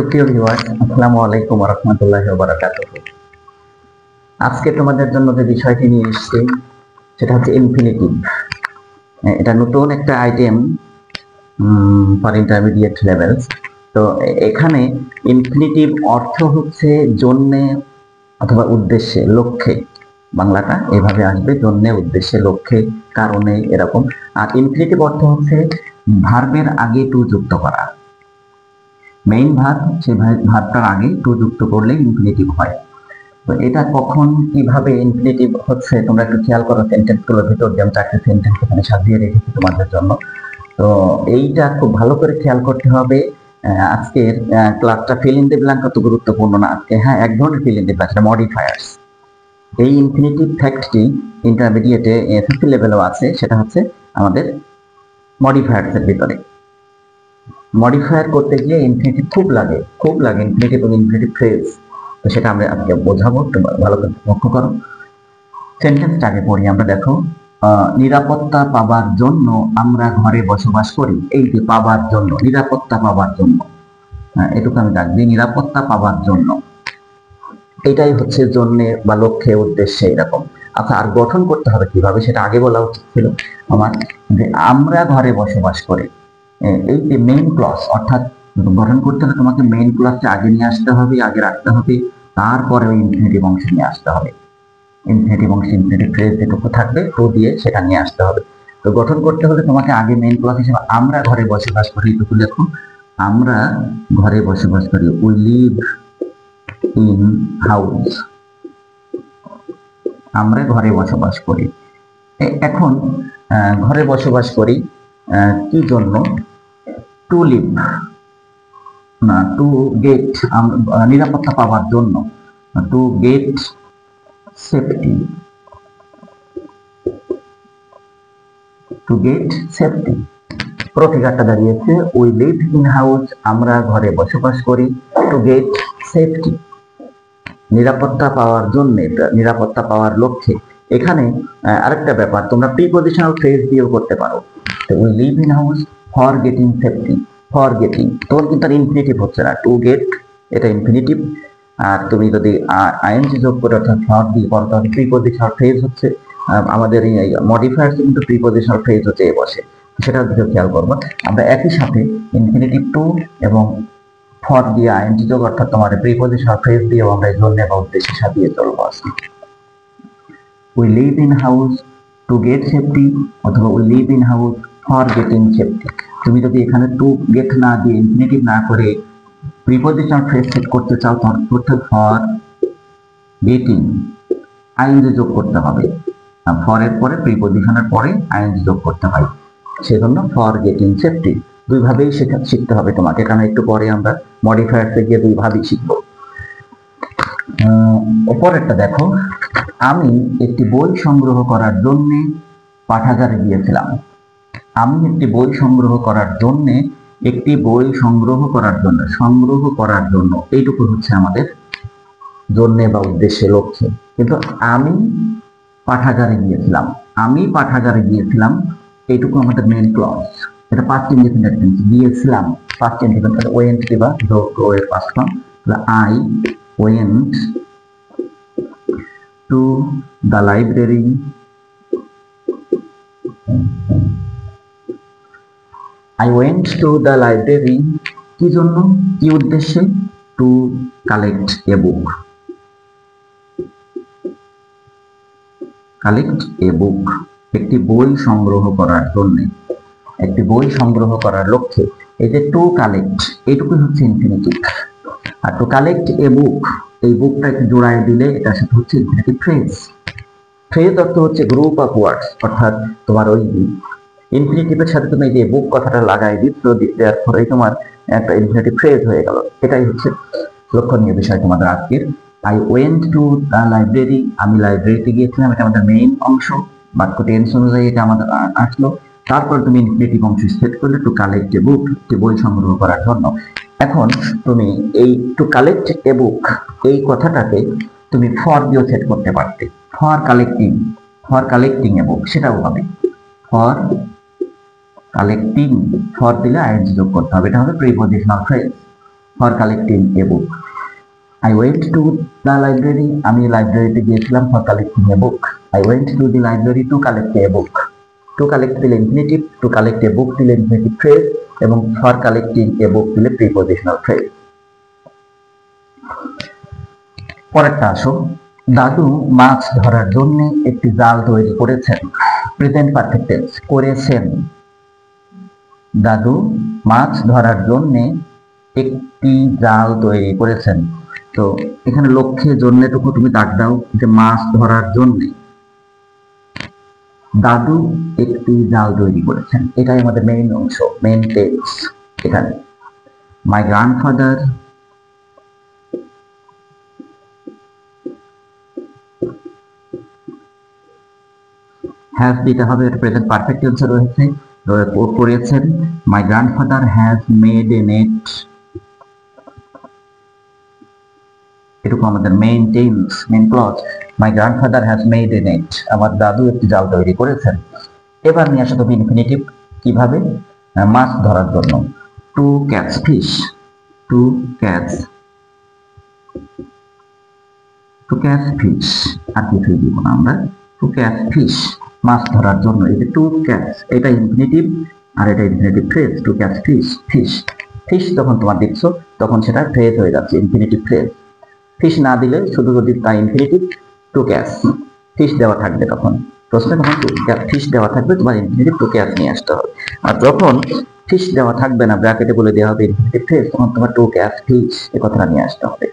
সুপ্রিয় ভিউয়ার্স, আসসালামু আলাইকুম ওয়া রাহমাতুল্লাহি ওয়া বারাকাতুহু। আজকে তোমাদের জন্য যে বিষয়টি নিয়ে এসেছি সেটা হচ্ছে ইনফিনিটিভ। এটা নতুন একটা আইটেম ফর ইন্টারমিডিয়েট লেভেলস। তো এখানে ইনফিনিটিভ অর্থ হচ্ছে জন্যে অথবা উদ্দেশ্যে, লক্ষ্যে। বাংলাটা এভাবে আসবে, জন্যে, উদ্দেশ্যে, লক্ষ্যে, কারণে, এরকম। আর ইনফিনিটিভ অর্থ হচ্ছে ভার্বের আগে টু যুক্ত করা। মেইন ভার্ব, সেই ভার্বটার আগে টু যুক্ত করলে ইনফিনিটিভ হয়। তো এটা কখন কিভাবে ইনফিনিটিভ হচ্ছে তোমরা একটু খেয়াল করো সেন্টেন্সগুলোর ভিতর। যেমন চারটে সেন্টেন্স এখানে সাজিয়ে রেখেছি তোমাদের জন্য। তো এইটা খুব ভালো করে খেয়াল করতে হবে। আজকের ক্লাসটা ফিল ইন দ্য ব্ল্যাঙ্ক অত গুরুত্বপূর্ণ না আজকে। হ্যাঁ, এক ধরনের fill in the blank, modifiers. এই ইনফিনিটিভ ফ্যাক্টটি ইন্টারমিডিয়েটে এসএসসি লেভেলও আছে, সেটা হচ্ছে আমাদের মডিফায়ার্স এর ভিতরে। মডিফায়ার করতে গিয়ে ইনফিনিটিভ খুব লাগে ইনফিনিটিভ এবং ইনফিনিটিভ ফ্রেজ। তো সেটা আমরা আজকে বোঝাবো, ভালো করে লক্ষ্য করো। সেন্টেন্সটা আগে পড়ি আমরা। দেখো, নিরাপত্তা পাবার জন্য আমরা ঘরে বসবাস করি। এই যে পাবার জন্য, নিরাপত্তা পাবার জন্য, এটুকু আমি ডাকবি, নিরাপত্তা পাবার জন্য। এটাই হচ্ছে জন্যে বা লক্ষ্যে, উদ্দেশ্যে, এরকম। আচ্ছা, আর গঠন করতে হবে কিভাবে সেটা আগে বলা উচিত ছিল আমার, যে আমরা ঘরে বসবাস করি। এই যে মেইন ক্লজ, অর্থাৎ গঠন করতে হলে তোমাকে মেইন ক্লজটা আগে নিয়ে আসতে হবে, আগে রাখতে হবে, তারপরে ওই ইনফিনিটিভ অংশ নিয়ে আসতে হবে। ইনফিনিটিভ অংশ, ইনফিনিটিভ ফ্রেজ যেটুকু থাকবে ও দিয়ে সেটা নিয়ে আসতে হবে। তো গঠন করতে হলে তোমাকে আগে মেইন ক্লজ হিসেবে আমরা ঘরে বসবাস করি এটুকু লেখো। আমরা ঘরে বসবাস করি, উই লিভ ইন হাউস। আমরা ঘরে বসবাস করি। এখন ঘরে বসবাস করি কি জন্য? টু লিভ না, টু গেট, নিরাপত্তা পাওয়ার জন্য, to get safety, to get safety. প্রতিকারটা দাঁড়িয়েছে উই লিভ ইন হাউস, আমরা ঘরে বসবাস করি, টু গেট সেফটি, নিরাপত্তা পাওয়ার জন্য, নিরাপত্তা পাওয়ার লক্ষ্যে। এখানে আরেকটা ব্যাপার, তোমরা প্রিপজিশনাল ফ্রেজ দিয়েও করতে পারো। We live in house for getting safety, for getting, তোমার কিন্তু আর ইনফিনিটিভ হচ্ছে না, টু গেট এটা ইনফিনিটিভ। আর তুমি যদি আইএনজি যোগ করে অর্থাৎ ফর দিয়ে করো তাহলে প্রিপজিশনাল ফ্রেজ হচ্ছে। আমাদের এই মডিফায়ার্স কিন্তু প্রিপজিশনাল ফ্রেজ হচ্ছে এ বসে, সেটা দিকে খেয়াল করবো। আমরা একই সাথে ইনফিনিটিভ টু এবং ফর দিয়ে আইএনজি যোগ অর্থাৎ তোমার প্রিপজিশনাল ফ্রেজ দিয়েও আমরা এই জন্য বা উদ্দেশ্যে সাজিয়ে চলবো আজকে। We live in house to get safety অথবা we live in house for getting safety. তুমি যদি এখানে টু গেট না দিয়ে ইনফিনিটিভ না করে প্রিপজিশনাল ফ্রেজ সেট করতে চাও তাহলে করতে ফর গেটিং আইএনজি যোগ করতে হবে। ফর এর পরে, প্রিপজিশনের পরে আইএনজি যোগ করতে হয়, সেজন্য ফর গেটিং সেফটি। দুইভাবেই শিখতে হবে তোমাকে, কারণ একটু পরে আমরা মডিফায়ার্সে গিয়ে দুইভাবেই শিখবো। পরেরটা দেখো, আমি একটি বই সংগ্রহ করার জন্য পাঠাগারে গিয়েছিলাম। আমি একটি বই সংগ্রহ করার জন্য, একটি বই সংগ্রহ করার জন্য, সংগ্রহ করার জন্য, এইটুকু হচ্ছে আমাদের জন্যে বা উদ্দেশ্যে, লক্ষ্যে। কিন্তু আমি পাঠাগারে গিয়েছিলাম, আমি পাঠাগারে গিয়েছিলাম, এইটুকু আমাদের মেইন ক্লজ। এটা পাস্ট ইনডিফিনিট টেন্স, গিয়েছিলাম পাস্ট ইনডিফিনিট, ওয়েন্ট দিবা, গো এর past form. I went to the library, I went to the library কি জন্য, কি উদ্দেশ্যে? To collect a book, collect a book, একটি বই সংগ্রহ করার জন্য, একটি বই সংগ্রহ করার লক্ষ্যে। এই যে টু কালেক্ট, এইটুকুই হচ্ছে infinitive. R two collect a বুক, এই বুকটাকে জোড়ায় দিলে এটার সাথে হচ্ছে ইনফিনিটিভ ফ্রেজ। ফ্রেজ অর্থ হচ্ছে গ্রুপ অফ ওয়ার্ডস, অর্থাৎ তোমার ওই ইনফিনিটিভের সাথে তুমি যে বুক কথাটা লাগাই দিচ্ছ, দেওয়ার পরে তোমার একটা ইনফিনিটিভ ফ্রেজ হয়ে গেল। এটাই হচ্ছে লক্ষণীয় বিষয় তোমাদের আজকের। I went to the library, আমি লাইব্রেরিতে গিয়েছিলাম, এটা আমাদের মেইন অংশ। বাক্য টেন্স অনুযায়ী এটা আমাদের আসলো। তারপর তুমি ইনফিনিটিভ অংশ সেট করলে টু কালেক্ট এ বুক, একটি বই সংগ্রহ করার জন্য। এখন তুমি এই টু কালেক্ট এ বুক এই কথাটাকে তুমি ফর দিয়েও সেট করতে পারতে, ফর কালেক্টিং, ফর কালেক্টিং এ বুক, সেটাও হবে ফর কালেক্টিং। ফর দিলে আইএনজি যোগ করতে হবে, এটা হবে prepositional phrase. For collecting A book. I went to the library, আমি লাইব্রেরিতে গিয়েছিলাম for collecting A book. I went to the library to collect a book. To collect দিলে ইনফিনিটিভ, টু কালেক্ট এ বুক দিলে ইনফিনিটিভ ফ্রেজ, এবং for collecting এ বুক দিলে prepositional phrase. পরেরটা আসো, দাদু মাছ ধরার জন্য একটি জাল তৈরি করেছেন। প্রেজেন্ট পারফেক্ট টেন্স, করেছেন। দাদু মাছ ধরার জন্য একটি জাল তৈরি করেছেন। তো এখানে লক্ষ্যে জন্যটুকু তুমি দাগ দাও যে মাছ ধরার জন্য দাদু একটি জাল তৈরি করেছেন, এটাই আমাদের মেইন অংশ, মেইন টেন্স। এখানে মাই গ্র্যান্ডফাদার হ্যাজ দিতে হবে, এটা প্রেজেন্ট পারফেক্ট টেন্সে রয়েছে, করেছেন। My grandfather has made a net, এটুকু আমাদের main tense, main clause. My grandfather has made a net, আমার দাদু একটি জাল তৈরি করেছেন। এবার নিয়ে আসা তবে ইনফিনিটিভ, কিভাবে? মাছ ধরার জন্য, to catch fish, to catch fish, আর কিছুই দিব না আমরা, টু ক্যাচ ফিশ, মাছ ধরার জন্য। এই যে টু ক্যাচ, এটা ইনফিনিটিভ আর এটা infinitive phrase. Two catch fish, fish, fish যখন তোমার দিচ্ছ তখন সেটা ফ্রেজ হয়ে যাচ্ছে, ইনফিনিটিভ ফ্রেজ। ফিশ না দিলে শুধু যদি তা ইনফিনিটিভ, টু ক্যাচ, ফিশ দেওয়া থাকবে তখন প্রশ্নে, তখন ফিশ দেওয়া থাকবে, তোমার ইনফিনিটিভ টু ক্যাচ নিয়ে আসতে হবে। আর যখন ফিশ দেওয়া থাকবে না, ব্র্যাকেটে বলে দেওয়া হবে ইনফিনিটিভ ফ্রেজ, তখন তোমার টু ক্যাচ ফিশ এই কথাটা নিয়ে আসতে হবে।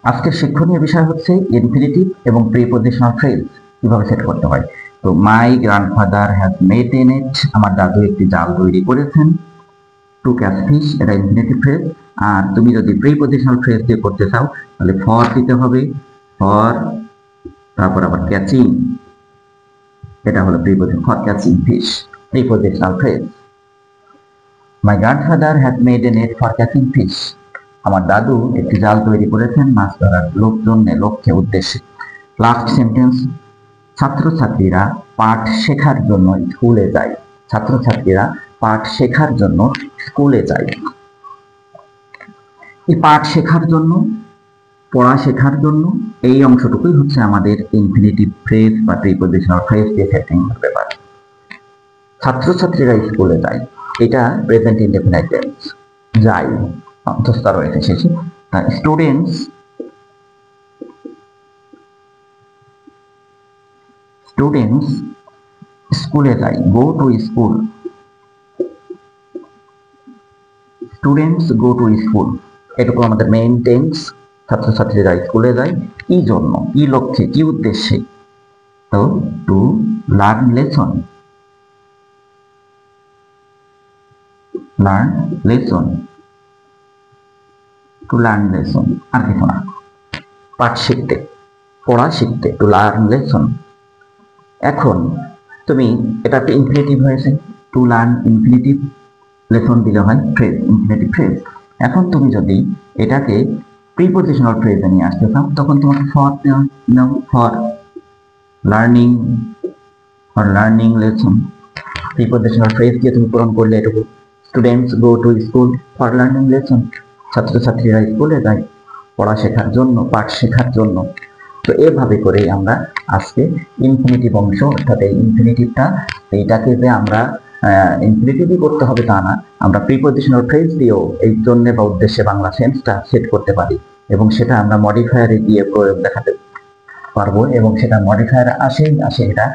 আজকের শিক্ষণীয় বিষয় হচ্ছে ইনফিনিটিভ এবং প্রিপজিশনাল ফ্রেজ কিভাবে সেট করতে হয়। তো মাই grandfather has made a net, আমার দাদু একটি জাল তৈরি করেছেন। টু ক্যাচ ফিশ, এটা ইনফিনিটিভ ফ্রেজ। আর তুমি যদি প্রিপজিশনাল ফ্রেজ দিয়ে করতে চাও তাহলে ফর দিতে হবে, ফর, তারপর আবার ক্যাচিং, এটা হলো preposition, for catching fish, prepositional phrase. My grandfather has made a net for catching fish, আমার দাদু একটি জাল তৈরি করেছেন মাছ ধরার লক্ষ্যে, উদ্দেশ্যে। লাস্ট সেন্টেন্স, ছাত্রছাত্রীরা পাঠ শেখার জন্য স্কুলে যায়, ছাত্রছাত্রীরা পাঠ শেখার জন্য স্কুলে যায়। এই পাঠ শেখার জন্য, পড়া শেখার জন্য, এই অংশটুকুই হচ্ছে আমাদের ইনফিনিটিভ ফ্রেজ বা প্রিপজিশনাল ফ্রেজ দিয়ে সেটিং করতে পারে। ছাত্রছাত্রীরা স্কুলে যায়, এটা প্রেজেন্ট ইনডেফিনাইট টেন্স, যায় অন্তস্থ রয়েছে শেষে। স্টুডেন্টস স্কুলে যায়, go to school, students go to school, এটুকু আমাদের মেইন টেন্স। ছাত্রছাত্রীরা স্কুলে যায় কি জন্য, কি লক্ষ্যে, কি উদ্দেশ্যে? তো to learn lesson, learn lesson, to learn lesson, আর কিছু না, পাঠ শিখতে, পড়া শিখতে, টু লার্ন লেসন। এখন তুমি এটা একটা ইনফিনিটিভ হয়েছে, টু লার্ন ইনফিনিটিভ, লেসন দিলে হয় ফ্রেজ, ইনফিনিটিভ ফ্রেজ। এখন তুমি যদি এটাকে প্রিপজিশনাল ফ্রেজে নিয়ে আসতে চাও তখন তোমাকে for now, for learning lesson, prepositional phrase দিয়ে তুমি পূরণ করলে এটুকু। Students go to school for learning lesson, ছাত্রছাত্রীরা স্কুলে যায় পড়া শেখার জন্য, পাঠ শেখার জন্য। তো এভাবে করে আমরা আজকে ইনফিনিটিভ অংশ, অর্থাৎ এই ইনফিনিটিভটা, এইটাকে যে আমরা ইনফিনিটিভই করতে হবে তা না, আমরা প্রিপজিশনাল ফ্রেজ দিয়েও এই জন্য বা উদ্দেশ্যে বাংলা সেন্সটা সেট করতে পারি, এবং সেটা আমরা মডিফায়ারে দিয়ে প্রয়োগ দেখাতে পারবো। এবং সেটা মডিফায়ার আসে এটা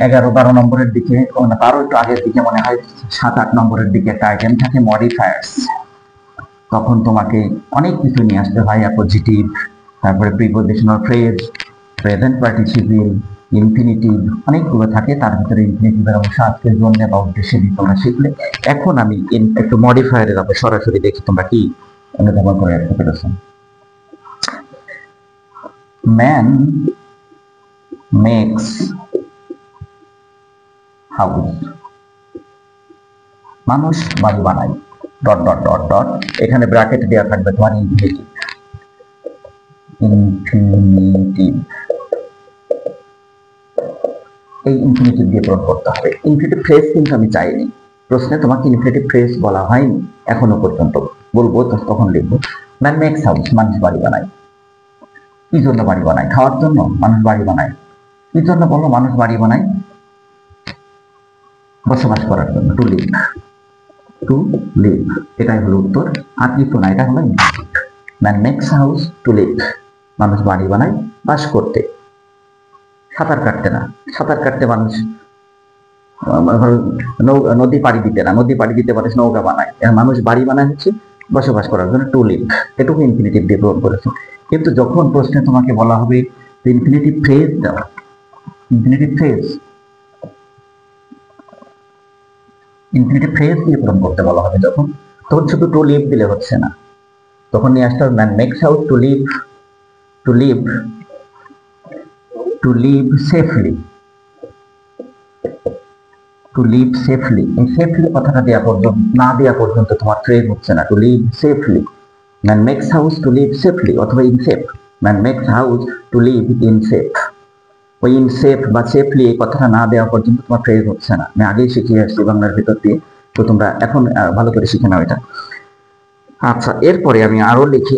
11-12 নম্বরের দিকে, তারও একটু আগের দিকে মনে হয় 7-8 নম্বরের দিকে একটা আইটেম থাকে মডিফায়ার্স। তখন তোমাকে অনেক কিছু নিয়ে আসতে হয়, অ্যাপোজিটিভ, তারপরে prepositional phrase, present participle, infinitive, অনেকগুলো থাকে। তার ভিতরে ইনফিনিটিভের অংশ আজকের জন্য বা উদ্দেশ্যে দিয়ে তোমরা শিখলে। এখন আমি একটু মডিফায়ারে যাবো, সরাসরি দেখি তোমরা কি অনুধাবন করে রাখতে পেরেছো। ম্যান মেক্স হাউস, মানুষ বাড়ি বানায়, ডট ডট ডট ডট, এখানে ব্র্যাকেট দেওয়া থাকবে তোমার ইনফিনিটিভ, এই ইনফিনিটিভ দিয়ে পূরণ করতে হবে। ইনফিনিটিভ ফ্রেজ কিন্তু আমি চাইনি, প্রশ্নে তোমাকে ইনফিনিটিভ ফ্রেজ বলা হয়নি এখনো পর্যন্ত, বলবো তখন লিখবো ম্যান মেক্স হাউস, মানুষ বাড়ি বানায়। কি জন্য বাড়ি বানায়? খাওয়ার জন্য মানুষ বাড়ি বানায়। কি জন্য বলো মানুষ বাড়ি বানায়? বসবাস করার জন্য, টু লিভ, টু লিভ, এটাই হলো উত্তর। আর কিছু না, এটা হলো man makes house to live, মানুষ বাড়ি বানায় বাস করতে। সাঁতার কাটতে না, সাঁতার কাটতে মানুষ নদী পাড়ি দিতে না, নদী পাড়ি দিতে মানুষ নৌকা বানায়। মানুষ বাড়ি বানায় হচ্ছে বসবাস করার জন্য, টু লিভ, এটুকু ইনফিনিটিভ দিয়ে পূরণ করেছে। কিন্তু যখন প্রশ্নে তোমাকে বলা হবে ইনফিনিটিভ ফ্রেজ দাও, ইনফিনিটিভ ফ্রেজ, ইনফিনিটিভ ফ্রেজ দিয়ে পূরণ করতে বলা হবে যখন, তখন শুধু টু লিভ দিলে হচ্ছে না, তখন নিয়ে আসতে হবে man makes house to live, to live, to live safely, to live safely. এই সেফলি কথাটা দেওয়া পর্যন্ত, না দেওয়া পর্যন্ত তোমার ফ্রেজ হচ্ছে না। To live safely, man makes house to live safely, অথবা in safe, man makes house to live in safe. ওই ইন সেফ বা সেফলি এই কথাটা না দেওয়া পর্যন্ত তোমার ফ্রেজ হচ্ছে না। আমি আগেই শিখিয়ে আসছি বাংলার ভিতর দিয়ে, তো তোমরা এখন ভালো করে শিখে নাও এটা। আচ্ছা, এরপরে আমি আরো লিখি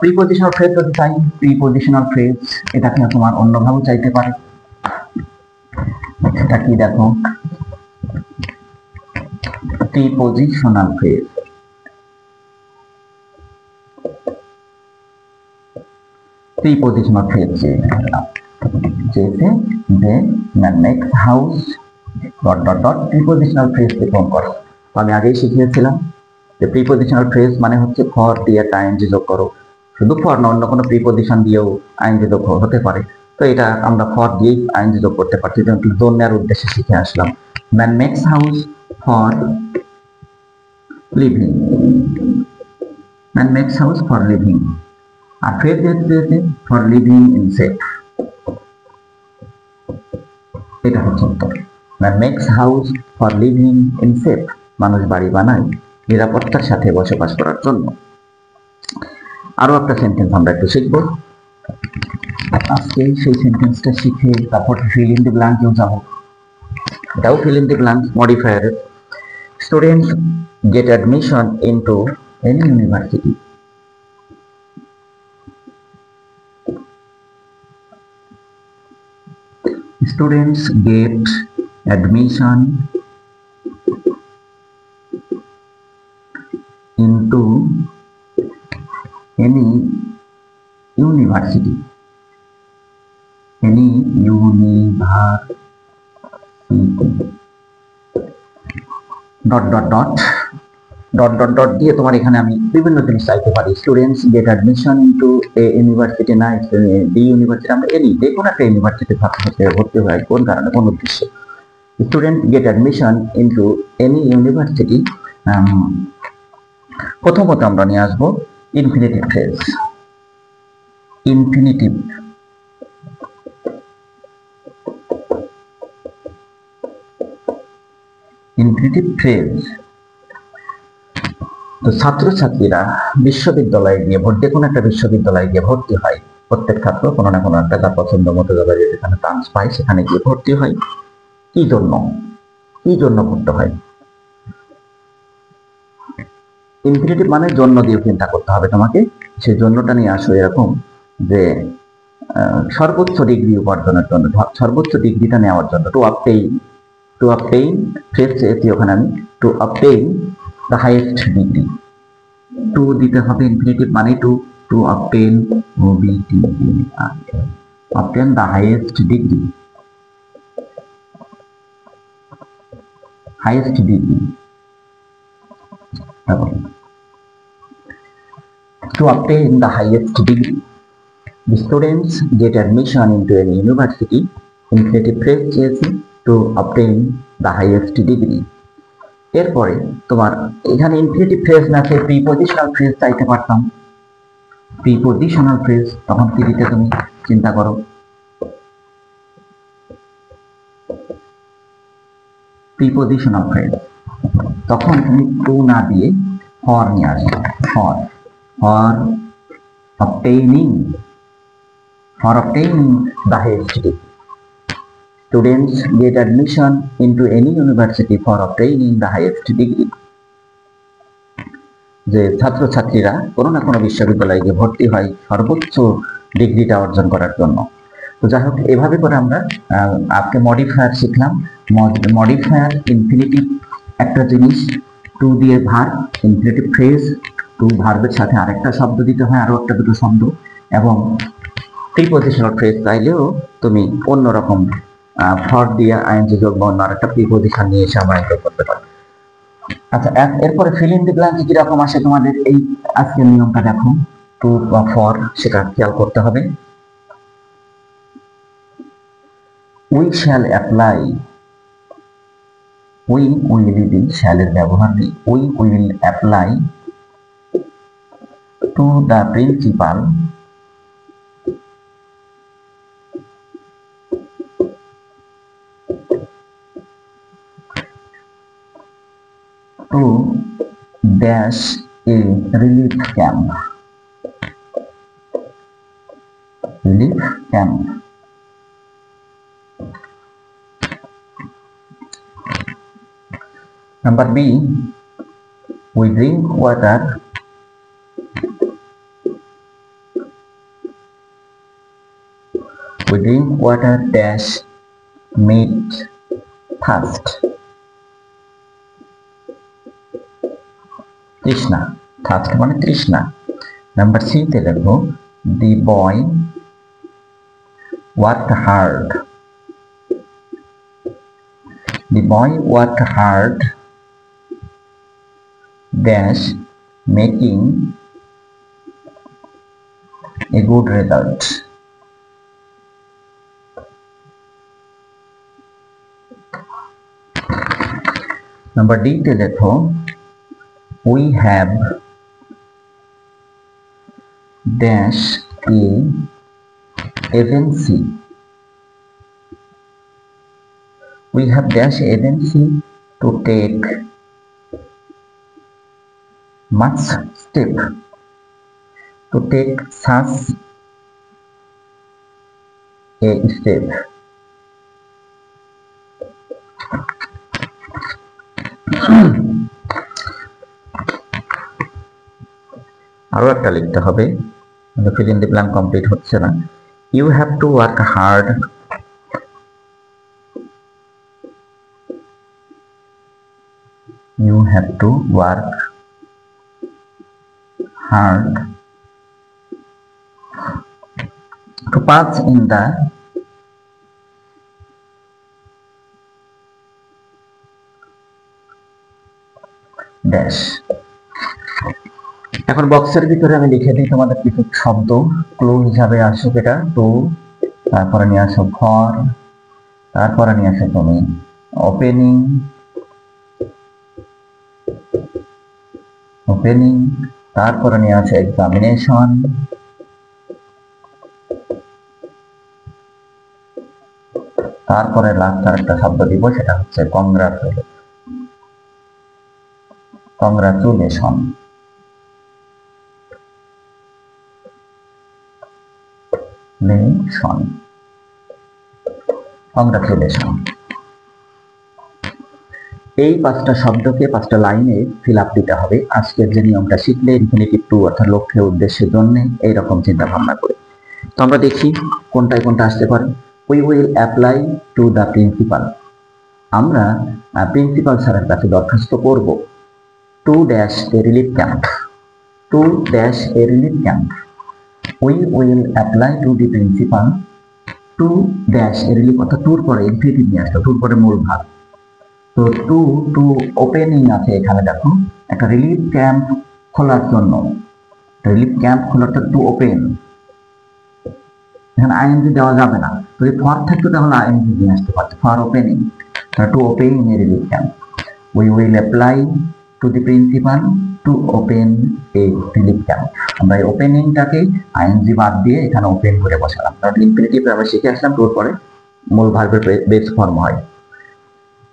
প্রিপজিশনাল ফ্রেজ যদি চাই, প্রিপজিশনাল ফ্রেজ এটাকে তোমার অন্যভাবেও চাইতে পারে। এটা কি দেখো, প্রিপজিশনাল ফ্রেজ, প্রিপজিশনাল ফ্রেজ जैसे যে man makes house dot dot dot prepositional phrase কে ফর্ম করে। তো আমি আগেই শিখিয়েছিলাম যে প্রিপজিশনাল ফ্রেজ মানে হচ্ছে ফর দিয়ে একটা আইএনজি যোগ করো, শুধু ফর না, অন্য কোনো প্রিপজিশন দিয়েও আইএনজি যোগ হতে পারে। তো এটা আমরা ফর দিয়েই আইএনজি যোগ করতে পারছি, যেমন জোন নেওয়ার উদ্দেশ্যে শিখে আসলাম। Man makes house for living, man makes house for living. আর ফ্রেজ দিয়েছে ফর লিভিং ইন সেফ, এটা হচ্ছে উত্তর। Man makes house for living in safe, মানুষ বাড়ি বানায় নিরাপত্তার সাথে বসবাস করার জন্য। আরো একটা সেন্টেন্স আমরা একটু শিখবো আজকে, সেই সেন্টেন্সটা শিখে তারপর ফিল ইন দি ব্ল্যাঙ্কেও যাবো। এটাও feel in the blank modifier. Students gate admission into any university, students get admission into any university, any university dot dot dot dot dot dot দিয়ে তোমার এখানে আমি বিভিন্ন জিনিস চাইতে পারি। Students gate admission into a university, না D university, আমরা এনি যে কোনো একটা ইউনিভার্সিটি ছাত্রছাত্রীরা ভর্তি হয় কোন কারণে, কোন উদ্দেশ্যে। Student gate admission into any university, প্রথমত আমরা নিয়ে আসবো infinitive phrase, infinitive, infinitive phrase. তো ছাত্রছাত্রীরা বিশ্ববিদ্যালয়ে গিয়ে যে কোনো একটা বিশ্ববিদ্যালয়ে গিয়ে ভর্তি হয়, প্রত্যেক ছাত্র কোনো না কোনো একটা তার পছন্দ মতো জায়গায় যেখানে চান্স পায় সেখানে গিয়ে ভর্তি হয়। কি জন্য, কি জন্য ভর্তি হয়? ইনফিনিটিভ মানে জন্য দিয়ে চিন্তা করতে হবে তোমাকে, সেই জন্যটা নিয়ে আসো এরকম যে সর্বোচ্চ ডিগ্রি উপার্জনের জন্য, সর্বোচ্চ ডিগ্রিটা নেওয়ার জন্য, to obtain, to obtain phrase চেয়েছি ওখানে আমি, to obtain the highest degree, to দিতে হবে ইনফিনিটিভ মানে to, to obtain obtain the highest degree, highest degree, to obtain the highest degree. The students get admission into an university, infinitive phrase চেয়েছি to obtain the highest degree। এরপরে তোমার এখানে infinitive phrase না আছে, prepositional phrase চাইতে পারতাম। Prepositional phrase তখন কি দিতে তুমি চিন্তা করো, প্রিপজিশনাল ফ্রেজ তখন তুমি টু না দিয়ে ফর নিয়ে আসবে, for, for obtaining, for obtaining the highest degree. students get admission into any university for obtaining the highest degree. যে ছাত্রছাত্রীরা কোনো না কোনো বিশ্ববিদ্যালয়ে গিয়ে ভর্তি হয় সর্বোচ্চ ডিগ্রিটা অর্জন করার জন্য। তো যাই হোক, এভাবে করে আমরা আজকে মডিফায়ার শিখলাম। মডিফায়ার ইনফিনিটিভ একটা জিনিস, টু দিয়ে ভার্ব, ইনফিনিটিভ ফ্রেজ, টু ভার্বের সাথে আরেকটা শব্দ দিতে হয়, আরো একটা দুটো শব্দ, এবং প্রিপজিশনাল ফ্রেজ চাইলেও তুমি অন্যরকম ফর দিয়ে আইএনজি যোগ বা অন্য আরেকটা প্রিপজিশন নিয়ে এসে আমরা এনজয় করতে পারি। আচ্ছা, এরপরে ফিল ইন দি ব্ল্যাঙ্ক কিরকম আসে তোমাদের এই আজকের নিয়মটা দেখো। টু বা ফর সেটা খেয়াল করতে হবে। We shall apply, we will দিন, শ্যালের ব্যবহার নেই। We will apply to the principal to dash a relief camp. Relief camp. Number B, we drink water dash meet thirst. তৃষ্ণা, থার্স্ট মানে তৃষ্ণা। নাম্বার সি তে দেখো, the boy work hard, the boy work hard dash making a good result. Number D তে দেখো, we have dash a agency, we have dash agency to take much step, to take such a step. আরো একটা লিখতে হবে, fill in the blank complete হচ্ছে না। You have to work hard, you have to work hard to pass in the dash. এখন বক্সের ভিতরে আমি লিখে দিই তোমাদের কিছু শব্দ ক্লু হিসাবে আসুক। এটা টু, তারপরে নিয়ে আসো ফর, তারপরে নিয়ে আসো তুমি ওপেনিং, ওপেনিং, তারপরে নিয়ে আসো এক্সামিনেশন, তারপরে লাস্ট আরেকটা শব্দ দিব, সেটা হচ্ছে কংগ্রাচুলেশন। কংগ্রাচুলেশন। এই পাঁচটা শব্দকে পাঁচটা লাইনে ফিল আপ দিতে হবে। আজকের যে নিয়মটা শিখলে ইনফিনিটিভ টু অর্থাৎ লক্ষ্যে উদ্দেশ্যের জন্য এইরকম চিন্তা ভাবনা করে তো আমরা দেখি কোনটায় কোনটা আসতে পারে। We will apply to the principal, আমরা প্রিন্সিপাল স্যারের কাছে দরখাস্ত করব। To dash a relief camp, to dash a relief camp. We will apply to the principal to dash a relief, অর্থাৎ টুর পরে ইনফিনিটিভ নিয়ে আসতো, টুর পরে মূল ভাগ। তো টু ওপেনিং আছে এখানে, দেখো একটা রিলিফ ক্যাম্প খোলার জন্য, রিলিফ ক্যাম্প খোলাটা টু ওপেন, এখানে আইএনজি দেওয়া যাবে না। যদি ফর থাকতো তাহলে আইএনজি নিয়ে আসতে পারতো, for opening, to open A relief camp. We will apply to the principal to open A relief camp. আমরা এই ওপেনিংটাকে আইএনজি বাদ দিয়ে এখানে ওপেন করে বসালাম, কারণ ইনফিনিটিভ আমরা শিখে আসলাম টুর পরে মূল ভার্বের বেস ফর্ম হয়।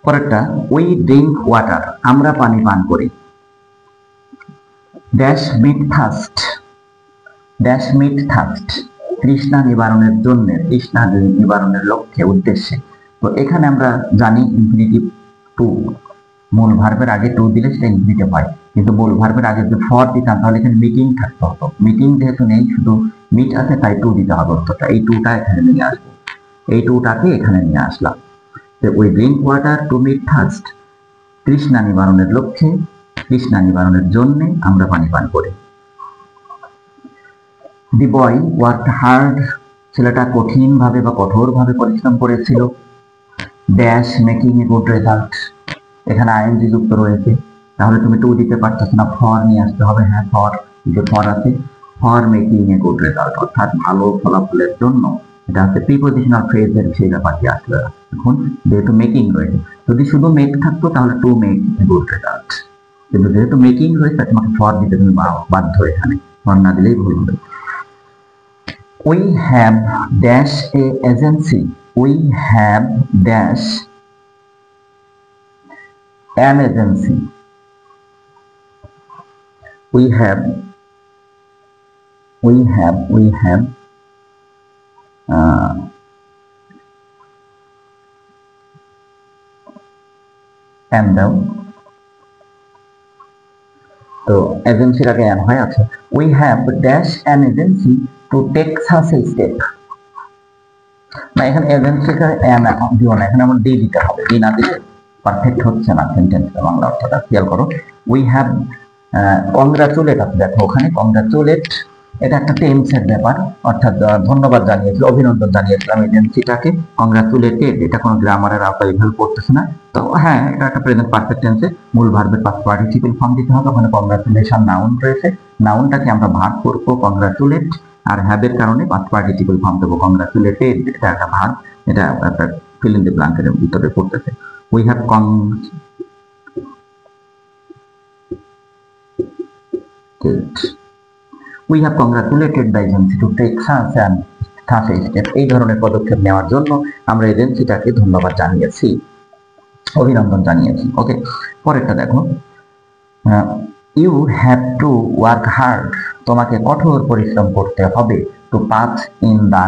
পরেরটা, উই ড্রিঙ্ক ওয়াটার, আমরা পানি পান করি। Dash meet thirst, dash meet thirst, তৃষ্ণা নিবারণের জন্য, তৃষ্ণা নিবারণের লক্ষ্যে উদ্দেশ্যে। তো এখানে আমরা জানি ইনফিনিটিভ টু, মূল ভার্বের আগে টু দিলে সেটা ইনফিনিটিভ হয়, কিন্তু মূল ভার্বের আগে যদি ফর দিতাম তাহলে এখানে মিটিং থাকতে হতো। মিটিং যেহেতু নেই, শুধু মিট আছে, তাই টু দিতে হবে অর্থটা। এই টুটা এখানে নিয়ে আসবো, এই টুটাকে এখানে নিয়ে আসলাম। We drink water to meet thirst, তৃষ্ণা নিবারণের লক্ষ্যে, তৃষ্ণা নিবারণের জন্য আমরা পানি পান করি। দি বয় ওয়ার্কড হার্ড, ছেলেটা কঠিনভাবে বা কঠোরভাবে পরিশ্রম করেছিল। Dash making a good result, এখানে আইএনজি যুক্ত রয়েছে, তাহলে তুমি টু দিতে পারতেছ না, ফর নিয়ে আসতে হবে। হ্যাঁ, ফর, যে ফর আছে, for making a good result, অর্থাৎ ভালো ফলাফলের জন্য। এটা হচ্ছে প্রিপোজিশনাল ফ্রেজের সেই ব্যাপারটি আসলে। এখন যেহেতু মেকিং রয়েছে, যদি শুধু মেক থাকতো তাহলে to make a good result, কিন্তু যেহেতু মেকিং রয়েছে তোমাকে ফর দিতে তুমি বাধ্য, এখানে ফর না দিলেই ভুল হবে। We have dash a agency. We have dash an agency. We have and the, তো এজেন্সির আগে অ্যান হয় আছে। We have dash an agency to take such a step. না, এখানে এজেন্সিটা অ্যান দিও না, এখানে আমার ডি দিতে হবে। ডি না দিলে পারফেক্ট হচ্ছে না সেন্টেন্সটা, বাংলা অর্থটা খেয়াল করো। উই হ্যাভ কংগ্রাচুলেট আছে, দেখো ওখানে কংগ্রাচুলেট, এটা একটা টেন্সের ব্যাপার, অর্থাৎ ধন্যবাদ জানিয়েছিল, অভিনন্দন জানিয়েছিলাম এজেন্সিটাকে। কংগ্রাচুলেটেড, এটা কোনো গ্রামারের আওতায় হেল্প করতেছে না। তো হ্যাঁ, এটা একটা প্রেজেন্ট পারফেক্ট টেন্সে মূল ভার্বের পাস্ট পার্টিসিপল ফর্ম দিতে হবে। ওখানে কংগ্রাচুলেশন নাউন রয়েছে, নাউনটাকে আমরা ভার্ব করব কংগ্রাচুলেট, আর হ্যাভের কারণে পাস্ট পার্টিসিপল ফর্ম দেবো কংগ্রাচুলেটেড, এটা একটা ভার্ব, এটা একটা ফিল ইন দ্য ব্ল্যাঙ্কের ভিতরে পড়তেছে। We have We have congratulated the agency to take such a step. এই ধরনের পদক্ষেপ নেওয়ার জন্য আমরা এজেন্সিটাকে ধন্যবাদ জানিয়েছি, অভিনন্দন জানিয়েছি। ওকে, পরেরটা দেখো। You have to work hard, তোমাকে কঠোর পরিশ্রম করতে হবে। To pass in the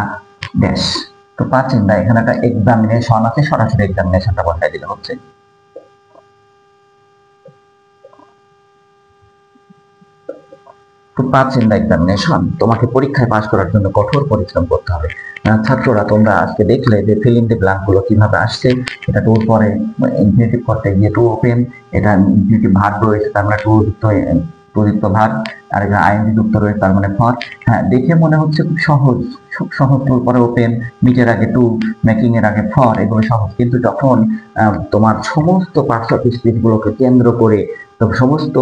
dash, to pass in the, এখানে একটা এক্সামিনেশন আছে, সরাসরি এক্সামিনেশনটা বসাই দিলে হচ্ছে। To pass in the examination, তোমাকে পরীক্ষায় পাস করার জন্য কঠোর পরিশ্রম করতে হবে। ছাত্ররা, তোমরা আজকে দেখলে যে ফিল ইন দ্য ব্ল্যাঙ্ক গুলো কিভাবে আসছে। এটা টুর পরে ইনফিনিটিভ করতে গিয়ে টু ওপেন, এটা ইনফিনিটিভ ভার্ব রয়েছে, তার মানে টু যুক্ত ভার্ব, আর এখানে আইএনজি যুক্ত রয়েছে, তার মানে ফর। হ্যাঁ, দেখে মনে হচ্ছে খুব সহজ, খুব সহজ। টুর পরে ওপেন, মিটের আগে টু, মেকিং এর আগে ফর, এগুলো সহজ। কিন্তু যখন তোমার সমস্ত পার্টস অফ স্পিচ গুলোকে কেন্দ্র করে সমস্ত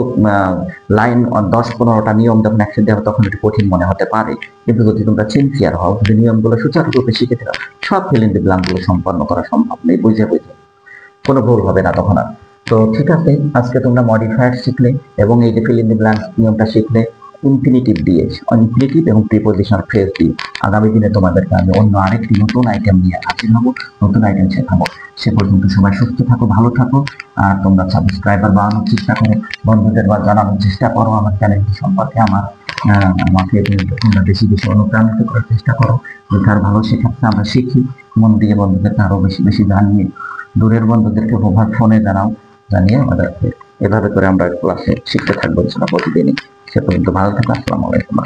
লাইন 10-15টা নিয়ম যখন একসাথে হবে তখন একটু কঠিন মনে হতে পারে, কিন্তু যদি তোমরা সিনসিয়ার হও, যদি নিয়মগুলো সুচারুরূপে শিখে থাকো, সব ফিল ইন দ্য ব্ল্যাঙ্ক গুলো সম্পন্ন করা সম্ভব নেই, বুঝে কোনো ভুল হবে না তখন আর। তো ঠিক আছে, আজকে তোমরা মডিফায়ার শিখলে এবং এই যে ফিল ইন দ্য ব্ল্যাঙ্ক নিয়মটা শিখলে ইনফিনিটিভ দিয়ে, ইনফিনিটিভ এবং প্রিপোজিশনাল ফ্রেজ দিয়ে। আগামী দিনে তোমাদেরকে আমি অন্য আরেকটি নতুন আইটেম নিয়ে হাজির হব, নতুন আইটেম শেখাবো। সে পর্যন্ত সবাই সুস্থ থাকো, ভালো থাকো, আর তোমরা সাবস্ক্রাইবার বাড়ানোর চেষ্টা করো, বন্ধুদের বা জানানোর চেষ্টা করো আমার চ্যানেলটি সম্পর্কে। আমাকে তোমরা বেশি বেশি অনুপ্রাণিত করার চেষ্টা করো, যার ভালো শেখাচ্ছে আমরা শিখি, মন দিয়ে বন্ধুদেরকে আরো বেশি বেশি জানিয়ে, দূরের বন্ধুদেরকে মোবাইল ফোনে জানিয়ে আমাদেরকে এভাবে করে আমরা ক্লাসে শিখতে থাকবো প্রতিদিনই। সে পর্যন্ত ভালো থাকো। আসসালামু আলাইকুম।